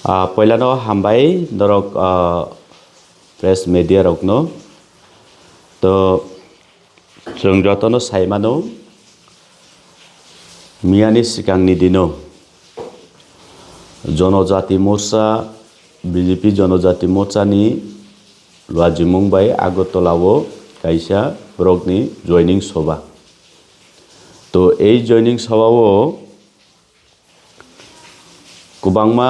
Poilano hambai dorok press media rokno to जों जतनो साइमानो मियानि सिगांनि दिनाव जनजाति मोर्चा बीजेपी जनजाति मोर्चानि लुआजि मुंबाइ आगरतलाव कायसा ब्रकनि जयनिं सभा तो এই जयनिं सभाव गोबांमा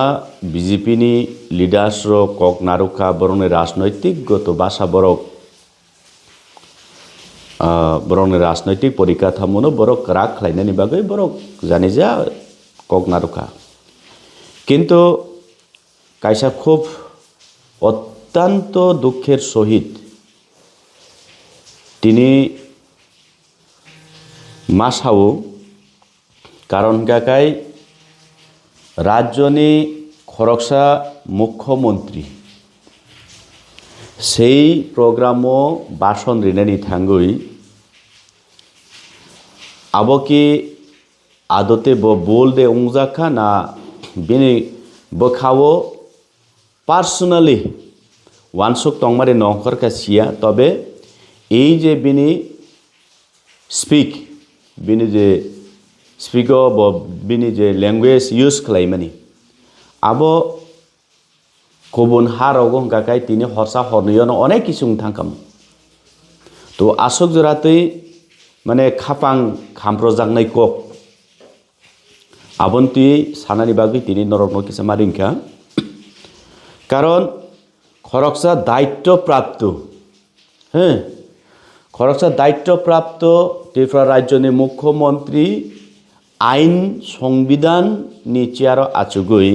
बीजेपी नि लिडार्स रक कक नारुखा बरंनि राजनैतिक गत भाषा बरक बरंनि राजनैतिक परिकाठामोनो बरक राग खालायनायनि बागै बरक जानिजा कक नारुखा किन्तु कायसा खूब अत्यंत दुखेर सहित तिनि मासावो कारण गाकाय राज्यनि खरकसा मुख्यमंत्री সেই প্রোগ্রামও ভাষণ রিনানি থাঙ্গুই আবকি আদতে বল দে উংজাখা না বিনি বখাও পার্সোনালি ওয়ানসুক তংমারে নংকর কাছিয়া তবে এই যে বিনি স্পিক বিনি যে স্পিক বিনি যে ল্যাঙ্গুয়েজ ইউজ খালাইমানি আবো गुबुन हाराव गाकाय तिनि हरसा हरनैयावनो अनेक किसुं थांखाम तो आसक जरातै माने खापां खामप्रजांनाय कक आबन्ति सानानि बागै तिनि नरक किसा मारिंखा कारण खरकसा दायित्व प्राप्त खरकसा दायित्व प्राप्त त्रिपुरा राज्यनि मुख्यमंत्री आईन संविधान नि चेयार आचुगै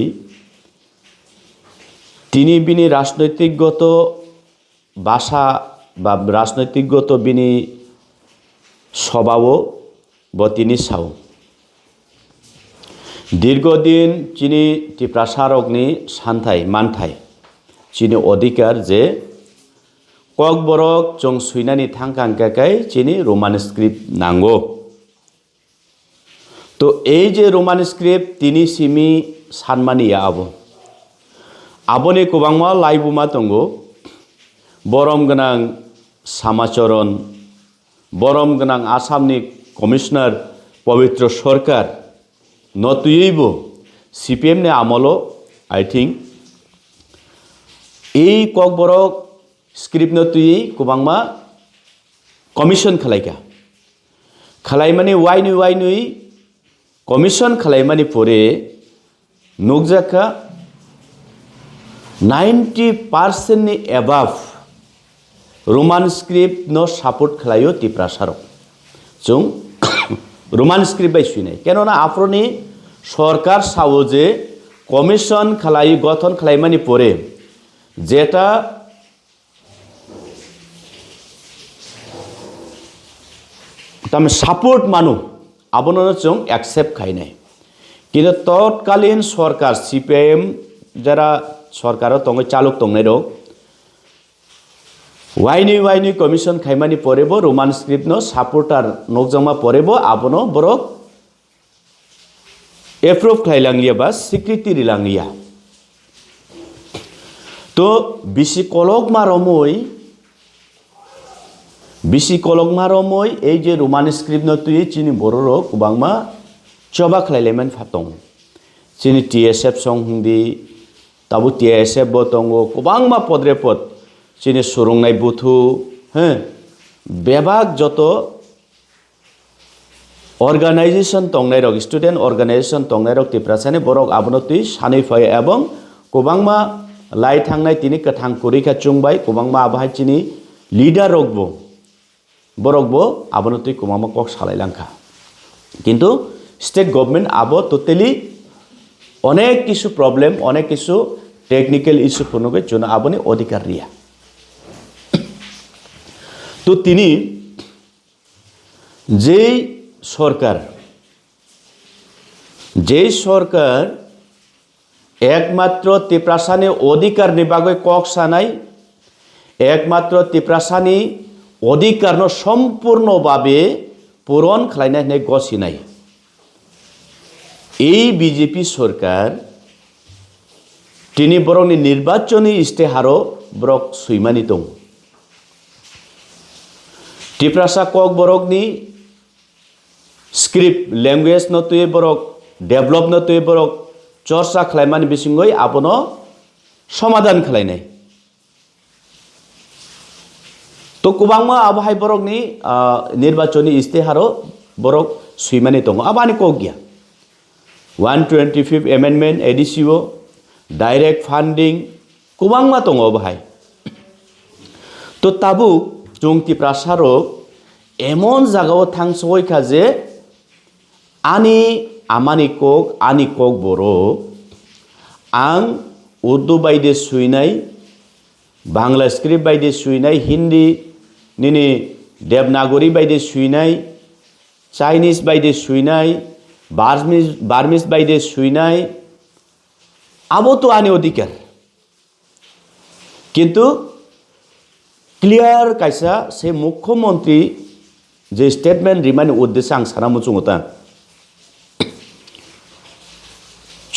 তিনি বিনি রাজনৈতিকগত ভাষা বা রাজনৈতিকগত বিনি স্বভাব তিনি সাও দীর্ঘদিন চিনি ত্রিপ্রাসারকনি সান্থাই মানথাই চিনি অধিকার যে কক বরক চং সুইনানি থাংকাंकाकाय চিনি রোমান স্ক্রিপ্ট নাঙ্গো তো এই যে রোমান স্ক্রিপ্ট তিনি সিমি সানমানিয়া আবো आबोनि गोबांमा लाइबुमा दंगो बरम गोनां सामाचरण बरम गोनां आसामनि कमिशनार पवित्र सरकार नतुयैबो सीपीएम नि आमलो आई थिंक এই ककबरक स्क्रिप्ट नतुयै गोबांमा कमिशन खालायगा खालायमानि वाइनुई कमिशन खालायमानि परे नुकजाखा 90% नि एबाव रोमान स्क्रिप्ट नो सपोर्ट खालायो त्रिप्रासारक जों रोमान स्क्रिप्ट बाय सुइनाय केनना आफ्रोनि सरकार सावो जे कमिशन खालायो गठन खालायमानि परे जेटा ताम सपोर्ट मानु आबनो जों एक्सेप्ट खायनाय किन्तु तत्कालीन सरकार सीपीएम जरा सरकार तंग चालक तंगनाय दं वाइनि कमिशन खायमानि परेबो रोमान स्क्रिप्ट नो सपोर्टार नकजमा परेबो आबनो बरक एप्रुव खायलांलिया बा स्वीकृति रिलांलिया तो बिसि कलक मारमय এই যে रोमान स्क्रिप्ट नो तुय चिनि बररो गोबांमा चबा खायलायमान फातं चिनि टीएसएफ सं हिंदी ताबु टीएसएफ बतंगो गोबांमा पदरे पद चिनि सुरुंनाय बुथु बेबाग जत अर्गानाइजेशन तंगनाय रक स्टूडेंट अर्गानाइजेशन तंगनाय रक त्रिप्रासानि बरक आबनति सानै फय एवं गोबांमा लाई थांनाय तिनि कथां कुरिखा चुंबाय गोबांमा आबाहाय चिनि लिडार रकबो बरकबो आबनति गोबांमा कक सालायलांखा किन्तु स्टेट गवर्नमेंट आबो टोटली अनेक किसु प्रॉब्लम अनेक किसु टेक्निकल इश्यू पुनोगे जोन आबोनि अधिकार रिया तो तिनी जे सरकार एकमात्र त्रिप्रासानि अधिकार निबागै कक सानाय एकमात्र त्रिप्रासानि अधिकार न सम्पूर्ण भावे पूरण खालायनाय गसिनाय এই বিজেপি সরকার tini borok ni nirbachoni isteharo borok suimani tong tiprasa kok borok ni script language no tuye borok develop no tuye borok chorsa khlaimani bisingoi abono সমাধান খালাইনাই তো কুবাংমা আবহাই বরক ni নির্বাচনী ইস্তেহারও বরক সুইমানি দङ আবানি কক গিয়া 125th amendment এডিসিও ডাইরেক্ট ফান্ডিং কুবাংমা দङ বাহাই তো তাবু জংতি প্রাসারক এমন জায়গাও থাংসইখা যে আমানি cock বরক আং উর্দু বাইদে সুইনাই বাংলা স্ক্রিপ্ট বাইদে সুইনাই হিন্দি নিনি দেবনাগরী বাইদে সুইনাই চাইনিজ বাইদে সুইনাই বার্মিজ বাইদে সুইনাই আবো তো আনি অধিকার কিন্তু ক্লিয়ার কাইসা সে মুখ্যমন্ত্রী যে স্টেটমেন্ট রিমাইন উদ্দেশ্যে আং সারা মুচুংতা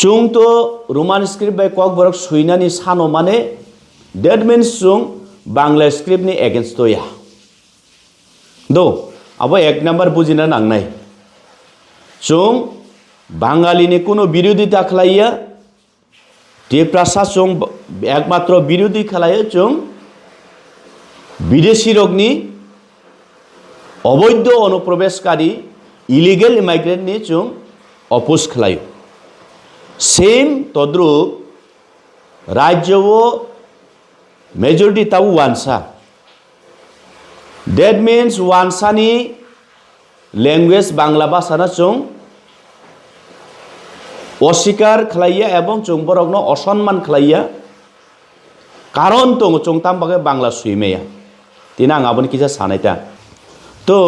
chung to roman script by kok borok suinani sano mane that means chung bangla script ni against to ya do abo ek number bujina nangnai chung bangali ni kono birodhita khlaiya te prasa chung ekmatro birodhi khlaiya chung বিদেশি রোগনি অবৈধ অনুপ্রবেশকারী illegal ইমাইগ্রেন্ট নি chung oppose খালায় same तद्रुप राज्य majority ताऊ वांसा that means वांसानी language Bangla भाषा chung অস্বীকার খালাইয়া এবং chung borokno অসম্মান খালাইয়া কারণ তো chung tambaga বাংলা সুইমেয়া তিনা আবনি কিসা সানাইতা তো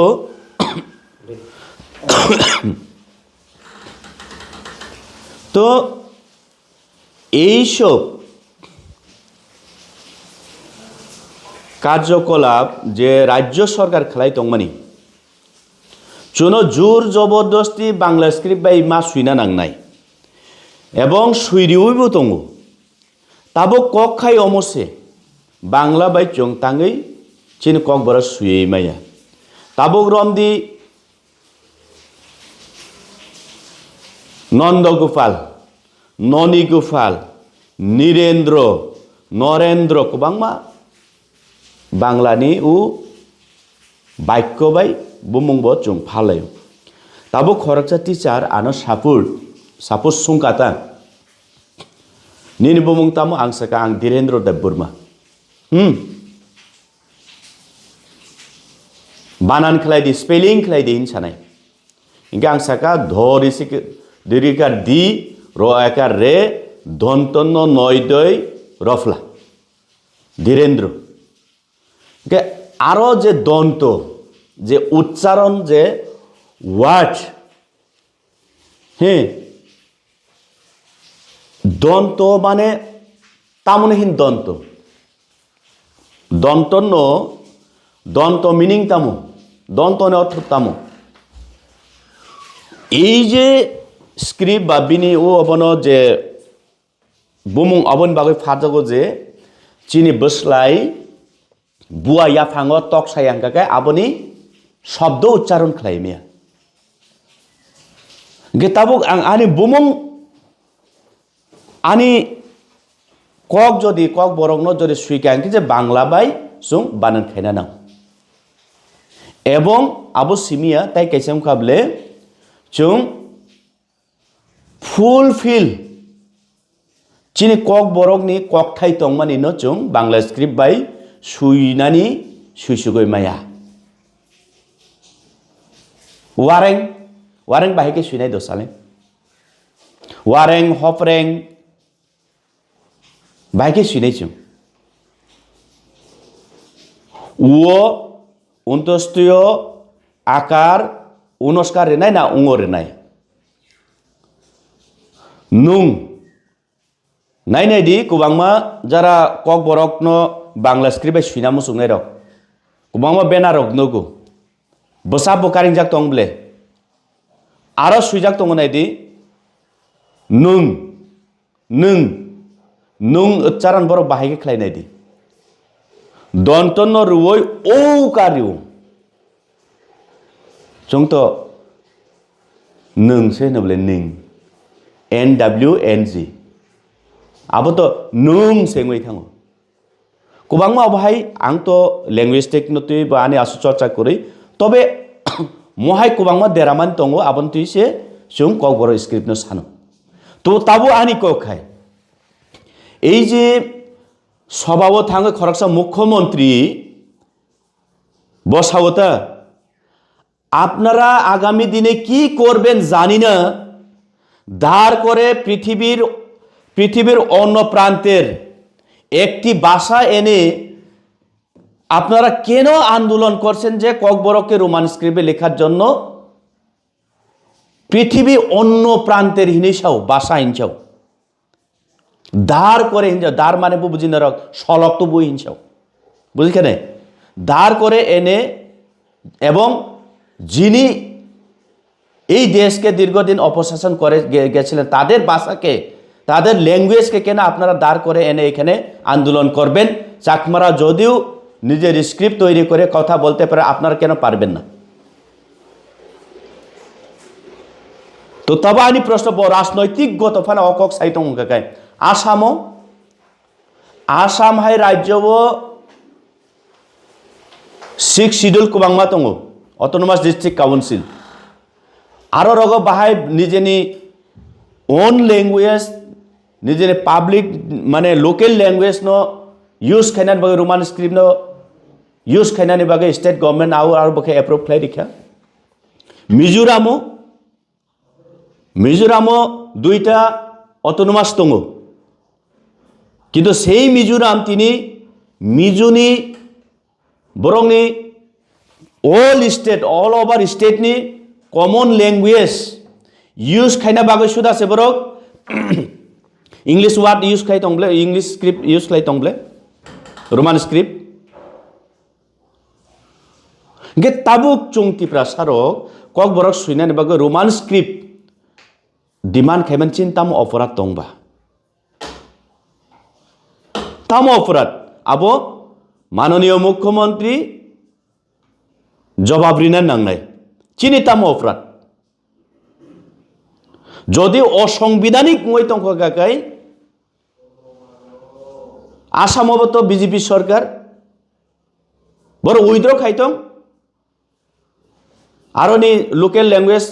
তো এইসব কার্যকলাপ যে রাজ্য সরকার খেলাই তংমানি চুনো জোর জবরদস্তি বাংলা স্ক্রিপ্ট বাই মা সুইনা নাংনাই এবং সুইরিউইবো তঙ্গু তাবো কক খাই অমসে বাংলা বাই চং তাঙ্গই চিন কক বড় সুইয়ে মাইয়া তাবো রমদি নন্দগোপাল ননীগোপাল নীরেন্দ্র নরেন্দ্র কুবাংমা বাংলানি উ বাক্য বাই বুমুংব chung ফালায় তাবো খরকচা টিচার আনো সাপুর সুংকাতা নিনি বুমুং তামো আংসাকা আং ধীরেন্দ্র দেববর্মা বানান খেলাই দি স্পেলিং খেলাই দি ইনসানাই ইনকা আংসাকা ধরিসি দীর্ঘিকার দি র একার রে দন্তন্য নয়দয় রফলা ধীরেন্দ্র আরো যে দন্ত যে উচ্চারণ যে ওয়ার্ড হ্যাঁ দন্ত মানে তামনহীন দন্ত দন্তন্য দন্ত মিনিং তামো দন্তনে অর্থ তামো এই যে স্ক্রিপ্ট বা বিনি ও অবন যে বুমুং অবন বাগৈ ফাজাগো যে চিনি বসলাই বুয়া ইয়াফাঙ্গ টক সায়াঙ্গাকে আবনি শব্দ উচ্চারণ খালাইমিয়া গে তাবুক আনি বুমুং আনি কক যদি কক বরংন যদি সুইকাঙ্কি যে বাংলা বাই সুং বানান খাইনা নাও এবং আবু সিমিয়া তাই কেসেম খাবলে চুং ফুলফিল চিনি কক বরকনি কক ঠাই তংমানি ন chung বাংলা স্ক্রিপ্ট বাই সুইনানি সুইসুগৈ মায়া ওয়ারেং বাহিকে সুইনাই দসালে ওয়ারেং হপরেং বাহিকে সুইনাই chung ও অন্তস্তীয় আকার উনস্কার রেনাই না উঙ রেনাই নুং নাই নাই দি কুবাংমা যারা কক বরক ন বাংলা স্ক্রিপ্ট সুইনা মুসুংনাই রক কুবাংমা বেনা রক নগু বসা বকারিং যাক তং বলে আরো সুইজাক তং নাই দি নুং নুং নুং উচ্চারণ বড় বাহাইকে খাইনাই দি দন্তন্য রুই ও কারিউ जों तो नोंसो होनोब्ला नों NWNG आबो तो नों सेङै थाङो गोबां बाहाय आं तो लैंग्वेस्टिक नतुइ बानि आसु चर्चा करै तबे महाय गोबां देरामान दङ आबन तुइसे जों कबर स्क्रिप्ट न सानो तो ताबो आनि को खाय এই যে সভাও থাङो खरकसा मुख्यमंत्री বসাওতা আপনারা আগামী দিনে কি করবেন জানি না ধার করে পৃথিবীর অন্য প্রান্তের একটি ভাষা এনে আপনারা কেন আন্দোলন করছেন যে ককবরককে রোমান স্ক্রিপ্টে লেখার জন্য পৃথিবী অন্য প্রান্তের হিনিসাও ভাষা হিনসাও ধার করে হিনসাও ধার মানে বুঝি না সলক তো বই হিনসাও বুঝি কেন ধার করে এনে এবং যিনি এই দেশকে দীর্ঘদিন অপশাসন করে গেছিলেন তাদের ভাষাকে তাদের ল্যাঙ্গুয়েজকে কেন আপনারা দাঁড় করে এনে এখানে আন্দোলন করবেন চাকমারা যদিও নিজের স্ক্রিপ্ট তৈরি করে কথা বলতে পারে আপনারা কেন পারবেন না তো তবে আমি প্রশ্ন রাজনৈতিকগত ফানে অকক সাহিত্য অঙ্কায় আসাম হাই রাজ্য सिक्स शिड्यूल गोबांमा दङ अटोनमास डिस्ट्रिक्ट काउन्सिल आरो रग बाहाय निजेनि ओन लैंग्वेज निजेनि पाब्लिक माने लोकल लैंग्वेज नो यूज खायनानि बागै रोमान स्क्रिप्ट नो यूज खायनानि बागै स्टेट गवर्नमेंट आरो बखे एप्रूव खालाय दिखा मिजोरामो दुईटा अटोनमास दङ किन्तु सेई मिजोराम तिनि मिजोनि बरंनि ऑल ओवर स्टेट नि कॉमन लैंग्वेज यूज खायना बागै सुदासे बरक इंग्लिश वर्ड यूज खाय दंब्ले इंग्लिश स्क्रिप्ट यूज खाय दंब्ले रोमान स्क्रिप्ट गे ताबुक चुंगति प्रासारक कक बरक सुइनानि बागै रोमान स्क्रिप्ट डिमांड खायमान चिन्ताम अपराध दंबा ताम अपराध आबो माननीय मुख्यमंत्री जवाब रिना नांनाय चिनिताम अपराध जदि असंविधानिक मय तंखाय आसामावबो तो बीजेपी सरकार बर उइद्र खायतं आरोनि लोकल लैंग्वेज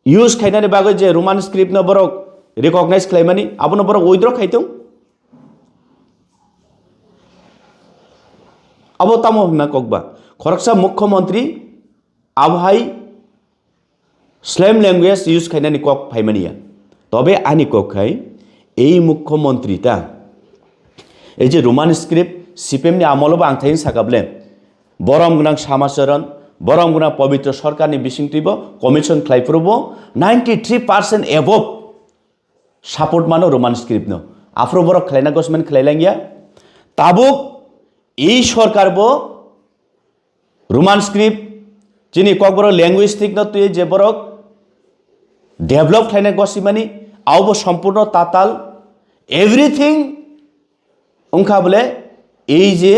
यूज खायनानि बागै जे रोमान स्क्रिप्ट न बरक रिकॉग्नाइज खालायमानि आबोनो बरक उइद्र खायतं अब तामो होना ककबा खरकसा मुख्यमंत्री आबहाई स्लैम लैंग्वेज यूज खायनानि कक फाइमानिया तबे आनि कखाय এই मुख्यमंत्रीता এই যে रोमान स्क्रिप्ट सिपिएमनि आमलबो आं थायनो सागाबले बरम गुनां सामाचरण बरम गुनां पवित्र सरकारनि बिसिंथिबो कमिशन खालायफ्रोबो 93% एबव सापोर्ट मानो रोमान स्क्रिप्ट नो आफ्रो बरक खालायना गसमेन खालायलांगिया ताबुक এই सरकार बो रोमान स्क्रिप्ट जिनि ककबर लैंग्वेस्टिक न तुय जे बरक डेभलप थायना गसिमानि आवबो सम्पूर्ण ताताल एवरीथिंग उनखा बोले এই যে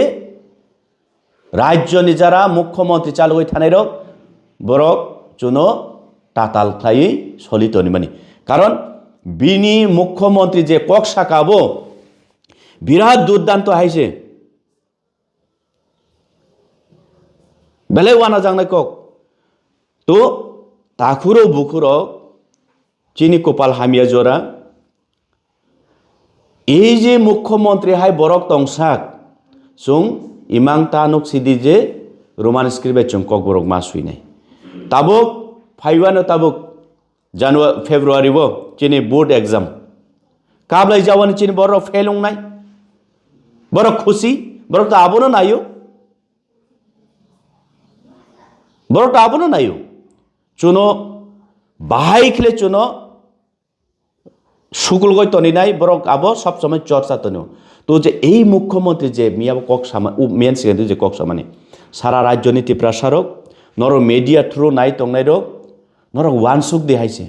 राज्य निजारा मुख्यमंत्री चालुयै थानाय रक बरक जुनो ताताल खायै सलितनि मानि कारण बिनि मुख्यमंत्री जे कक साकाबो बिराद दुर्दान्त हाइसे बेले वाना जांनाय कक तो ताखुरो बुखुरो चिनि कपाल हामिया जरा এই যে मुख्यमंत्री हाय बरक तंसाक जों इमां तानुक सिदि जे रोमान स्क्रिप्ट जों कक बरक मा सुइनाय ताबुक फाइवानो ताबुक जानुवारि फेब्रुवारि बो चिनि बोर्ड एग्जाम काबलाय जावानि चिनि बरक फेल होंनाय बरक खुशी बरक तो आबोनो नायो बरक तो आबोनो नायो चुनो बाहाय खिले चुनो सुकुल गय तनिनाय बरक आबो सब समय चर्चा तनियो तो जे এই मुख्यमंत्री जे मियाबो कक सामा मेन सिगां जे कक सामानि सारा राज्य नीति प्रसारक नर मीडिया थ्रु नाय तंनाय रो नर वानसुक देहाइसे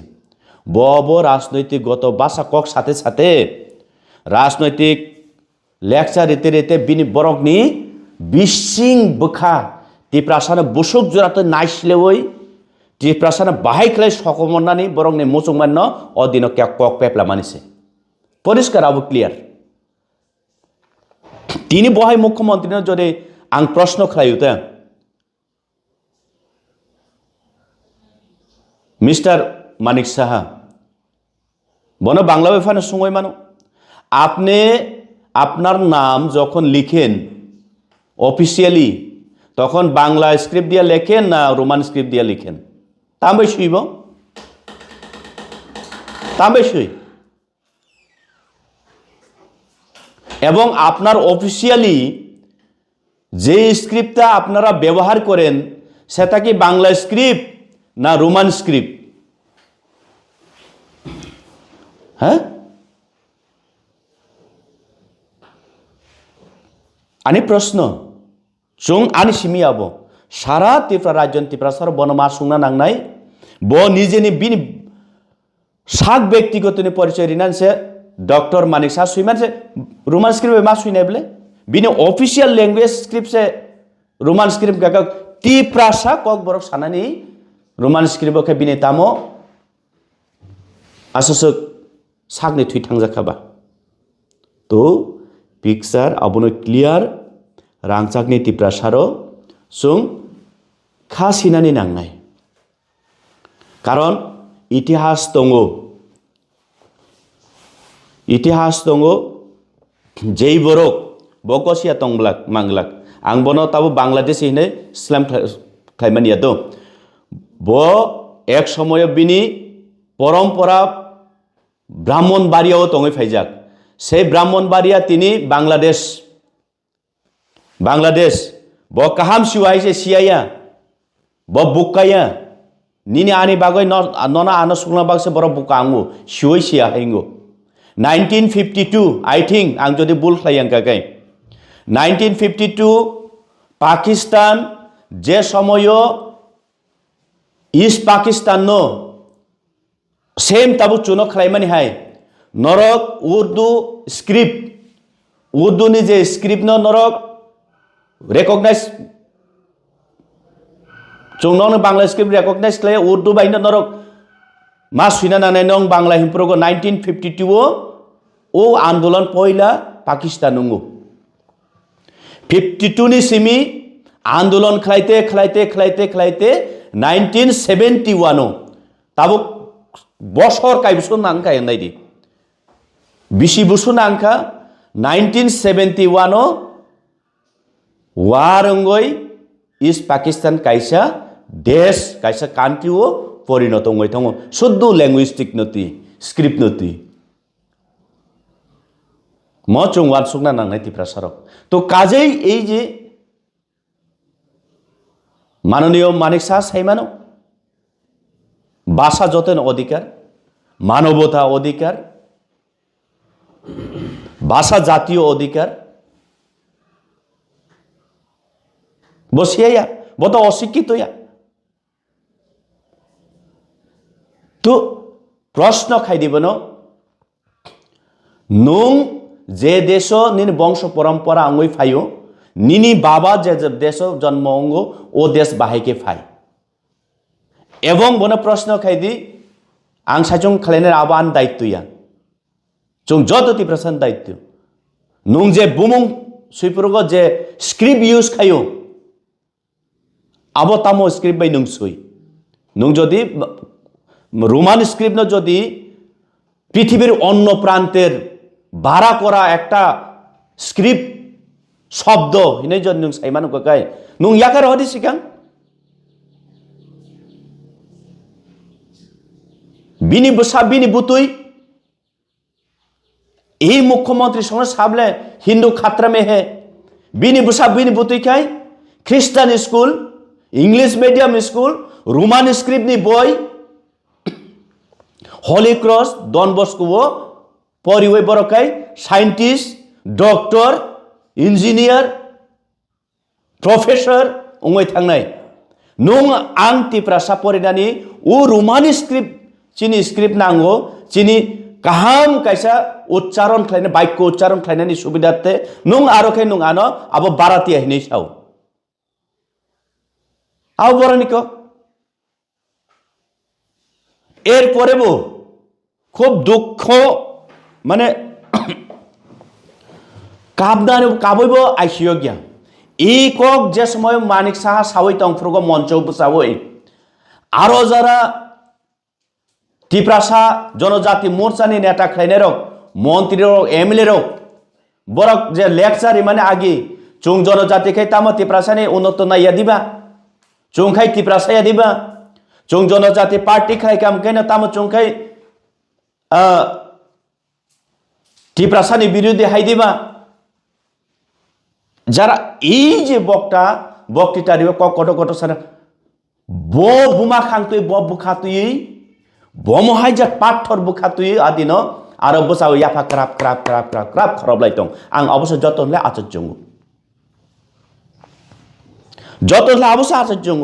बबो राजनैतिक गत बासा कक साथे साथे राजनैतिक लेक्चार रेते रेते बिनि बरकनि बिसिं बोखा तिप्रासानो बुसुक जुरातो नाइसलेवै तिप्रासानो बाहायख्लाय सकमनानै बरकनि मुसुकमान अदिनो क्या कक पेपला मानिसे परिष्कार आबो क्लियर तिनी बहाय मुख्यमंत्री जदि आं प्रश्न खालायो मिस्टर मानिक साहा बनो बांला बेफानो सुंगय मानो आपने আপনার নাম যখন লিখেন অফিসিয়ালি তখন বাংলা স্ক্রিপ্ট দিয়ে লেখেন না রোমান স্ক্রিপ্ট দিয়ে লিখেন তামবে শুইব তামবে শুই এবং আপনার অফিসিয়ালি যে স্ক্রিপ্টটা আপনারা ব্যবহার করেন সেটা কি বাংলা স্ক্রিপ্ট না রোমান স্ক্রিপ্ট হ্যাঁ आनी प्रश्न जों आनी सिमियाबो सारा त्रिपुरा राज्य त्रिपुरा सर बनमा सुंना नांगनाय बो निजेनि बिनि साक व्यक्तिगतनि परिचय रिनान से डॉक्टर मानिक सा सुइमान से रोमान स्क्रिप्ट मा सुइनाय बले बिनि ऑफिशियल लैंग्वेज स्क्रिप्ट से रोमान स्क्रिप्ट का त्रिपुरा सा कक बरक सानानि रोमान स्क्रिप्ट के बिनि तामो आसस साकनि थुइ थांजाखाबा तो पिक्चार अबनो क्लियर रांचाकनि त्रिपुरा सारो जों खासिनानै नांनाय कारण इतिहास दंगो जेई बरक बकसिया तंगलाक मांगलाक आं बनो ताबो बांग्लादेश हिने इस्लाम खायमानिया दो बो एक समय बिनि परम्परा ब्राह्मणबाड़ियाव तंगै फाइजाक से ब्राह्मणबाड़िया तिनी बांग्लादेश ब काहाम सिवाय से सियाया ब बुकाया निनी आनी बागै नना आनो सुंगला बाग से बर बुकांगो सिवै सिया हेंगो 1952 आई थिंक आं जदि बुल खायं काकै 1952 पाकिस्तान जे समयो ईस्ट पाकिस्तान नो सेम ताबु चुनो खालायमानि हाय नरक उर्दू स्क्रिप्ट उर्दू नि जे स्क्रिप्ट न नरक रिकॉग्नाइज जोंनो बांग्ला स्क्रिप्ट रिकॉग्नाइज खालाय उर्दू बायनो नरक मा सुइना नानै नंग बांग्ला हिमप्रगो 1952 ओ आंदोलन पहिला पाकिस्तान नंगो 52 नि सिमी आंदोलन खालायते 1971 ताबो बसर कायबसो नांखाय नायदि बिसि बुसु नांखा 1971 वारंगय ईस्ट पाकिस्तान कायसा देश कायसा कांट्री वो परिणत होंगे थोंगो शुद्ध लैंग्वेस्टिक नती स्क्रिप्ट नती म चोंगवान सुगना नांनाय त्रिपुरा सारक तो काजै এই যে माननीय मानिक साहा सायमानो भाषा जतन अधिकार मानवता अधिकार भाषा जातीय अधिकार बसिया वो तो अशिक्षित या तो प्रश्न खाई दिबनो नुं जे देशो निनी वंश परंपरा अंगै फायो निनी बाबा जे देशो जन्म अंगो ओ देश बाहायके फाय एवं बनो प्रश्न खाई दी आं साजों खालायनाय आबान दायित्वया जों जतति प्रसान दायित्व नुं जे बुमुं सुइपुरगो जे स्क्रिप्ट यूज खायो आबो तामो स्क्रिप्ट बाय नुं सुइ नुं जदि रोमान स्क्रिप्ट न जदि पृथिवीर अन्य प्रान्तेर भाड़ा करा एकटा स्क्रिप्ट शब्द हिनै जदि नुं सायमानो काकाय नुं याकार हदि सिगां बिनी बसा बिनी बुतुई এই মুখ্যমন্ত্রী সঙ্গে সাবলে হিন্দু খাতরা में है बिनी बसा बिनी बुतुई खाय ख्रिस्टान school English medium school Roman script नि बय होली क्रॉस डॉन बस्को परिवे बरकाय साइंटिस्ट डॉक्टर इंजीनियर प्रोफेसर उंगै थांनाय नुं आं त्रिपुरा फरायनानै ओ रोमान स्क्रिप्ट चिनि स्क्रिप्ट नांगौ चिनि kaham kaisa ucharon khlaina baikyo ucharon khlainani subidatte nung aro khai nung ano abo barati ahini sau আও বরনিক এরপরেও খুব দুঃখ মানে কাবদানে কাবইব আইসিও গিয়া এই কক যে সময় মানিক সাহা সাউই তংফ্রগ মঞ্চ বসাবই আরো যারা ত্রিপ্রাসা জনজাতি মোর্চানি নেতা খাইনে রক মন্ত্রী রক এমএলএ রক বরক যে লেকচারি মানে আগে চুং জনজাতি খাই তাম ত্রিপ্রাসানি উন্নত নাইয়া দিবা চুংখাই ত্রিপ্রাসায়া দিবা চুং জনজাতি পার্টি খাই কাম কেনা তাম চুংখাই ত্রিপ্রাসানি বিরোধী হাই দিবা যারা এই যে বক্তা বক্তৃতারি কট কট সারা ব বুমা খাংতুই ব বুখাতুই বমহাই যা পাথর বুখাতুই আদিন আর বসাও ইয়াফা ক্রাপ ক্রাপ ক্রাপ ক্রাপ ক্রাপ খরবলাই দं आं অবশ্য যতলে আশ্চর্যঙ্গ যতলে অবশ্য আশ্চর্যঙ্গ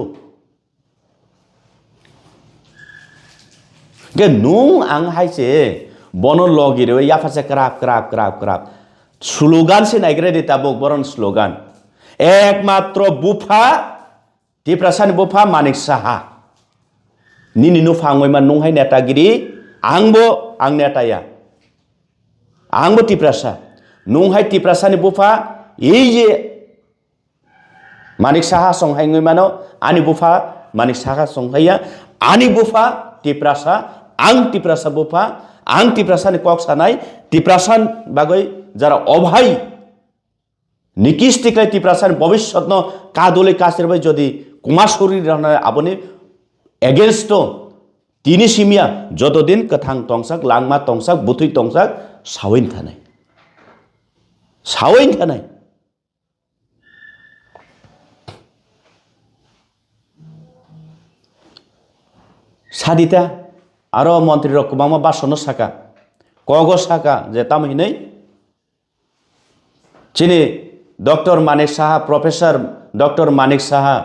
গে নুং आं হাইছে বন লগিরে ইয়াফাসে ক্রাপ ক্রাপ ক্রাপ ক্রাপ স্লোগান সে নাইগ্রে দিতা বকবরন স্লোগান একমাত্র বুফা ত্রিপ্রাসানি বুফা মানিক সাহা নিনি नु ফাংই মান নুংহাই নেতাগিরি आंबो आं नेताया आंबो ত্রিপ্রাসা নুংহাই ত্রিপ্রাসানি বুফা এই যে মানিক সাহা সংহাইngই মানো আনি বুফা মানিক সাহা সংহাইয়া আনি বুফা ত্রিপ্রাসা आं ত্রিপ্রাসা বুফা आं ত্রিপ্রাসানি কক সানাই ত্রিপ্রাসান বাগৈ যারা অভাই নিকিষ্টিকাই ত্রিপ্রাসানি ভবিষ্যৎ ন কাদলে কাসিরবাই যদি কুমারশরী আবনি এগেনস্ট তিনি সিমিয়া যতদিন কথাং তংসাক লাংমা তংসাক বুথুই তংসাক সাওইন থানাই সাদিতা আরো মন্ত্রী রকমামা বাসন সাকা কগ সাকা যে তামহিनै চিনি doctor Manik Saha professor doctor Manik Saha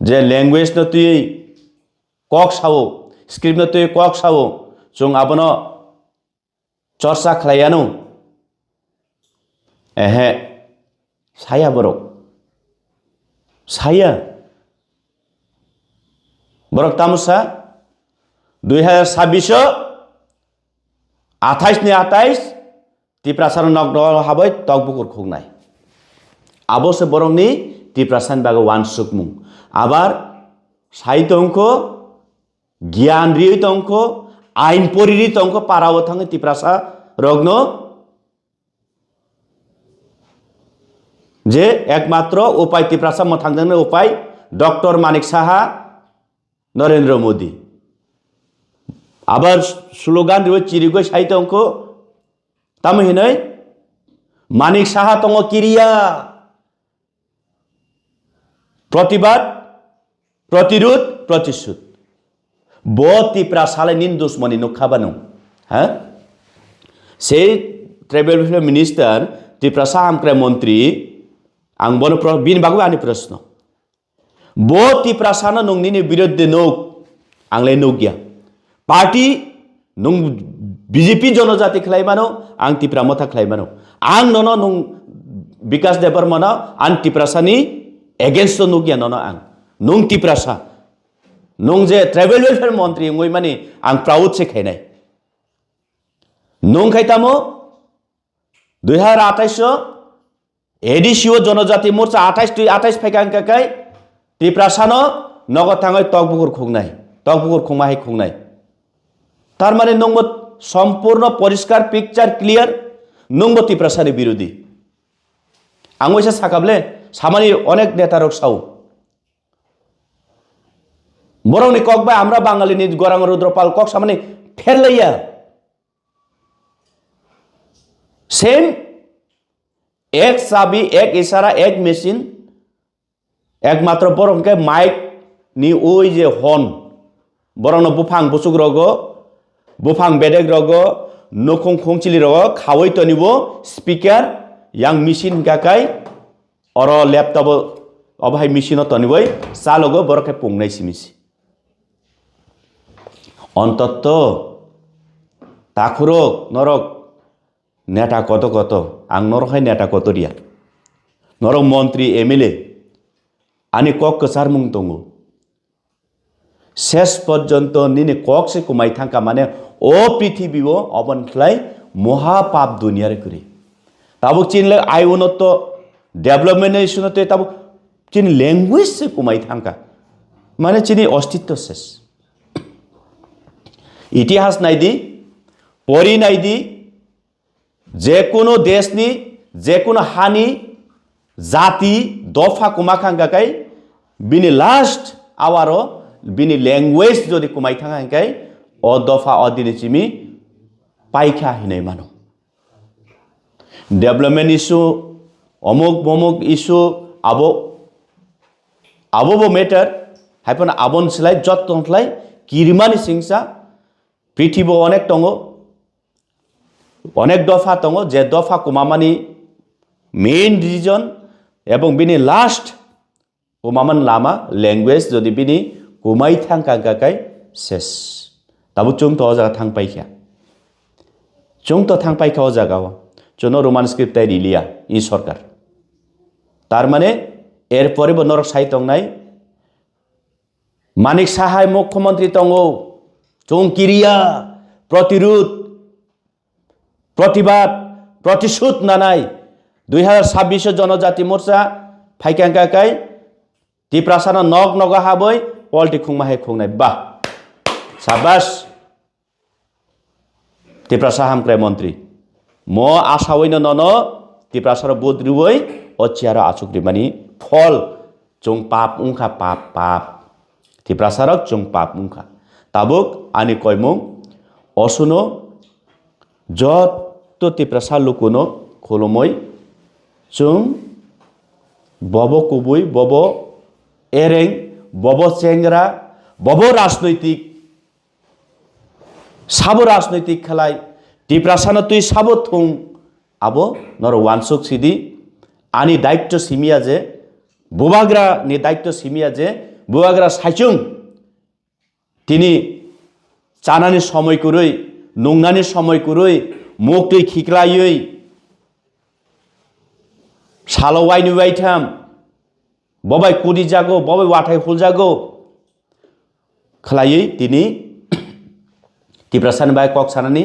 যে ল্যাঙ্গুয়েজ ন তুই কক সাও স্ক্রিপ্ট ন তুই কক সাও जों आबनो चर्चा खालायानो एहे साया बरक साया बरक तामुसा 2026 28 नि 28 ত্রিপ্রাসান নগর হাবাই তকবুকুর খুগনাই আবসে বরংনি ত্রিপ্রাসান বাগে ওয়ান সুকমুং আবার সাহিত্য অঙ্ক জ্ঞান রিয়িত অঙ্ক আইন পরিরিত অঙ্ক পারাও থাঙ্গে ত্রিপ্রাসা রগ্ন যে একমাত্র উপায় ত্রিপ্রাসা মথাংজন্য উপায় ডক্টর মানিক সাহা নরেন্দ্র মোদী আবার স্লোগান রিও চিরিগৈ সাহিত্য অঙ্ক তামহিनै মানিক সাহা তঙ্গ কিরিয়া প্রতিবাদ প্রতিরোধ প্রতিশোধ ত্রিপ্রাসালে নিন দুশ্মনী নুখাবানো হ্যাঁ সেই ট্রাইবেল মিনিস্টার ত্রিপ্রাসা আমক্রে মন্ত্রী आं बनो बिन बागै आंनि प्रश्न त्रिप्रासानो नोंनि बिरुद्धे नोक आंलाय नोक गैया पार्टी नों बीजेपी जनजाति खालायमानो आं त्रिप्रामथा खालायमानो आं ननो नों विकास देबरमानो आं त्रिप्रासानि एगेन्स्ट नोक गैया ननो नों त्रिप्रासा नों जे ट्राइबल वेलफेयर मंत्री ngoi माने आं प्राउड से खायनाय नों खायतामो 2028 एडिसिओ जनजाति मोर्चा 28 फैकांकाय त्रिप्रासानो नगद थाङै तकबुकुर खुंनाय तार माने नंगो सम्पूर्ण परिष्कार पिक्चर क्लियर नंगो त्रिप्रासानि बिरोधी आं वैसा साकाबले सामानि अनेक नेतारक साव बरंनि कक बाय आमरा बाङालिनि गरां रुद्रपाल कक सामानि फेरलाया सेम एक चाबी एक इशारा एक मेशिन एकमात्र बरं के माइक नि ओइ जे हन बरं बुफां बुसुक रगो बुफां बेदेक रगो नखं खंचिलि रगो खावै तनिबो स्पीकर yang मेशिन गाकाय और लैपटॉप अबहाय मेशिन तनिबै सालगो बरके पुंनाय सिमिसि अन्तत takhurok norok neta koto koto ang norok hai neta koto dia norok montri MLA ani kok kesar mung tongo শেষ পর্যন্ত নিনে কক সে কুমাই থাকা মানে ও পৃথিবীও অবন খেলাই মহাপাপ দুনিয়ার করে তাবুক চিনলে আই উন্নত ডেভেলপমেন্ট ইস্যুতে তাবুক চিনি ল্যাঙ্গুয়েজ সে কুমাই থাকা মানে চিনি অস্তিত্ব শেষ ইতিহাস নাই দি পরি নাই দি যে কোনো দেশনি যে কোনো হানি জাতি দফা কুমা খাঙ্গাকাই বিনি last আওয়ারও bini language jodi kumai thanga kai o dofa odini chimi paikha hinai mano development issue omok issue abo matter haipon abon slai jot tonglai kirimani singsa prithibo onek tongo onek dofa tongo je dofa kumamani main reason ebong bini last kumaman lama language jodi bini kumai thangka gakai ses tabu chung to jaga thang paikha chung to thang paikha o jaga chono roman script tai rilia i sarkar tar mane er pore bo norok sai tong nai manik sahai mukhyamantri tongo chung kiriya protirud protibad protishud nanai 2026 জনজাতি মোর্চা ফাইকাঙ্কা কাই টিপ্রাসানা নগ Naga হাবই politic खुंगमा है खुंगनाय बा साबास तिप्रासा हामक्राय मन्त्री म आसावैनो none तिप्रासार बोद्रिवै अचियार आचुक्रिमानि फल जों पाप उंखा पाप तिप्रासारक जों पाप उंखा ताबुक आनि कयमु असुनो जत तिप्रासा लुकुनो खुलुमै जों बबो कुबुय बबो एरें बबो चेंग्रा बबो राजनैतिक साबो राजनैतिक खलाई टिप्रासाना तुई साबो थुं आबो नर वानसुक सिदी आनी दायित्व सिमिया जे बुबाग्रा नि दायित्व सिमिया जे बुबाग्रा साइचुं तिनी चानानि समय कुरै नुंगानि समय कुरै मुक्ति खिक्लायै सालवाइनि वाइथाम बबाय कुदी जागो बबाय वाथाय फुल जागो खलायै तिनी तिप्रासान बाय कक सानानि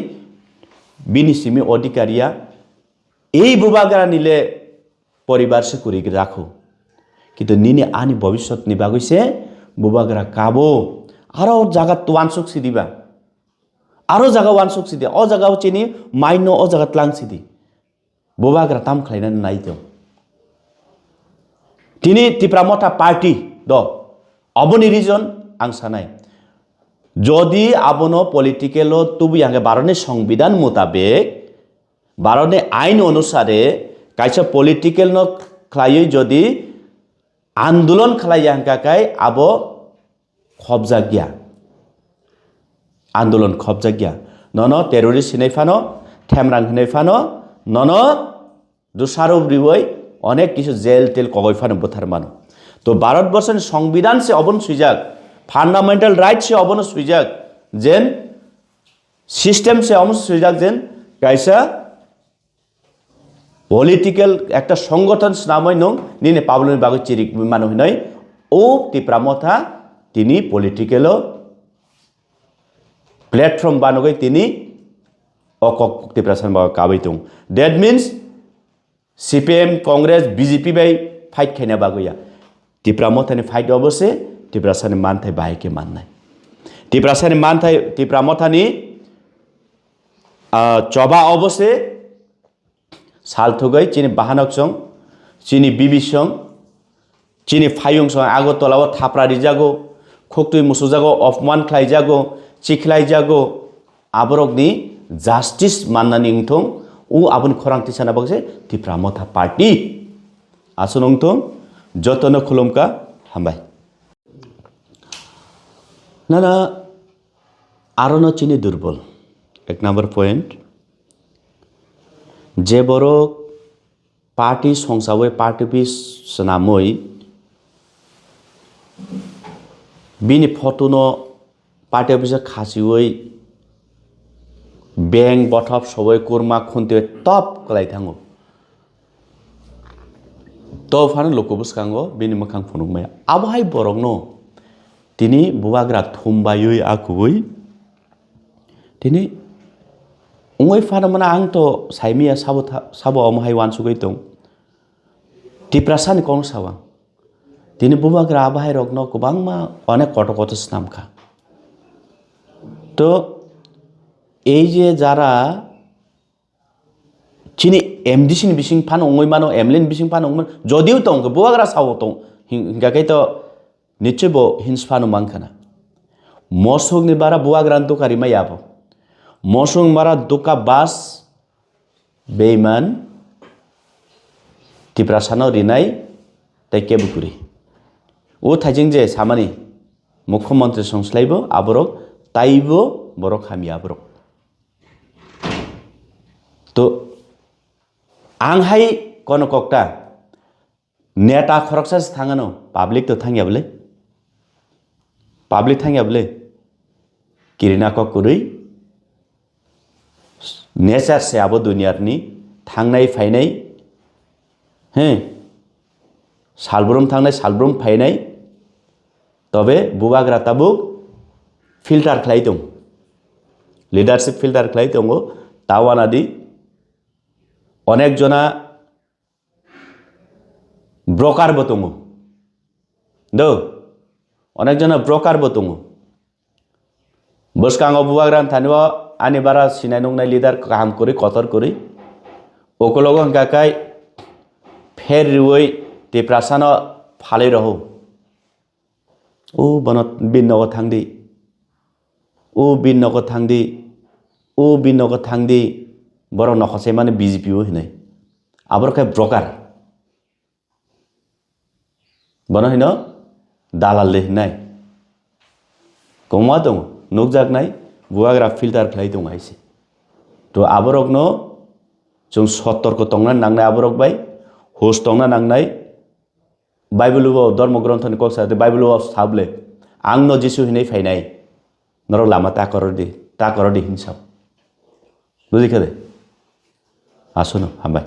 बिनि सिमि अधिकारिया এই बुबाग्रा निले परिवार से कुरि राखो किन्तु निने आनि भविष्यत नि बागैसे बुबाग्रा काबो आरो जागा वानसुक सिदिबा आरो जागा वानसुक सिदि अ जागा चिनि माइनो अ जागा त्लां सिदि बुबाग्रा ताम खलायना नायतो तिनी तिप्रामथा पार्टी द अबनि रिजन आं सानाय जदि आबनो पलिटिकल तुबि आंगे भारतनि संविधान मुताबिक भारतनि आइन अनुसारे कायसा पलिटिकल न खलायै जदि आंदोलन खलाय हांकाकाय आबो खबजा गया आंदोलन खबजा गया नन टेररिस्ट हिनायफानो थेमरां हिनायफानो नन दुसारो ब्रिवै अनेक किछु जेल तेल कगयफानो बुथारमानो तो भारतवर्षनि संविधान से अबन सुइजाक फान्डामेंटल राइट से अबन सुइजाक जेन सिस्टेम से अबन सुइजाक जेन कायसा पलिटिकल एक संगठन नामै नं निने पाब्लनि बागै चिरिक मानो हिनाय ओ तिप्रामथा तिनी पलिटिकल प्लेटफर्म बानगै तिनी अकक तिप्रासान बागै काबै दं that means CPM Congress BJP बाय फाइट खायना बागैया तिप्रामथानि फाइट अबसे तिप्रासानि मानथाय बायके माननाय तिप्रासानि मानथाय तिप्रामथानि चबा अबसे सालथुगै चिनि बाहानक सं चिनि बिबि सं चिनि फायुं सं आगरतलाव थाप्रारि जागो खोक्तुय मुसु जागो अपमान खाय जागो चिखलाय जागो आबरकनि जस्टिस माननानि इंथं उ आबुन खरांथि साना बगसे तिप्रामथा पार्टी आसुनंथं जतन खुलुमका हामबाय नाना आरन चिनि दुर्बल एक नम्बर पॉइंट जे बरो पार्टी संसावै पार्टी बिस सनामै बिनि फटोनो पार्टी अफिस खासिवै beng bothop sawai kurma khunte top kalai thango to phan lokobus kango bini makhang phunuk maya abhai borok no tini buwagra thumbayui akui tini ungoi phan mana ang to saimia sabo amhai wan sugai tong tiprasan kong sawang tini buwagra abhai rok no kubangma onek koto koto snamkha তো এই যে যারা চিনি এমডিসিন বিসিং fun ওই মানো এমলিন বিসিং fun ওই যদিও তো বুয়াগ্রা সাও তো হিংগাকাই তো নিশ্চয় বো হিংস ফানো মাংখানা মসুক নি বারা বুয়াগ্রান তো কারি মাই আবো মসুক বারা দোকা বাস বেইমান টিপ্রাসানো রিনাই তাই কেবুকুরি ও থাইজিং যে সামানি মুখ্যমন্ত্রী সংস্লাইব আবরক তাইবো borok hami abrok to ang hai kono kokta neta khoroksa thangano public to thangya bole kirina ko kurui nature se abo dunyar ni thangnai phainai he salbrum thangnai salbrum phainai tobe bubagra tabuk filter khlai dong leadership filter খাই দঙ্গ তাওয়ানাদি অনেক জনা broker বতঙ্গ দো অনেক জনা broker বতঙ্গ বসকাঙ্গ বুয়াগ্রান থানিব আনি বারা Sinai নংনাই leader কাম করি কতর করি ওকলগ গাকাই ফের রিওই টিপ্রাসান ফালে রহ ও বনত বিনগ থাংদি ও বিনগ থাংদি ও বিনগ থাংদি বড় নখসে মানে বিজেপি ও হিনাই আবার খাই ব্রোকার বন হিন দালাল দে হিনাই কমা দং নুকজাক নাই বুয়াগ্রা ফিল্টার খাই দং আইছে তো আবরক ন जों सतर्क तंना नांनाय आबरक बाय होस तंना नांनाय बाइबेलुआव धर्म ग्रन्थनि कक्सा बाइबेलुआव साबले आंनो जिसु हिनै फायनाय नर लामा ता करदि हिंसाव बुझिखा दे आसनो हामबाय।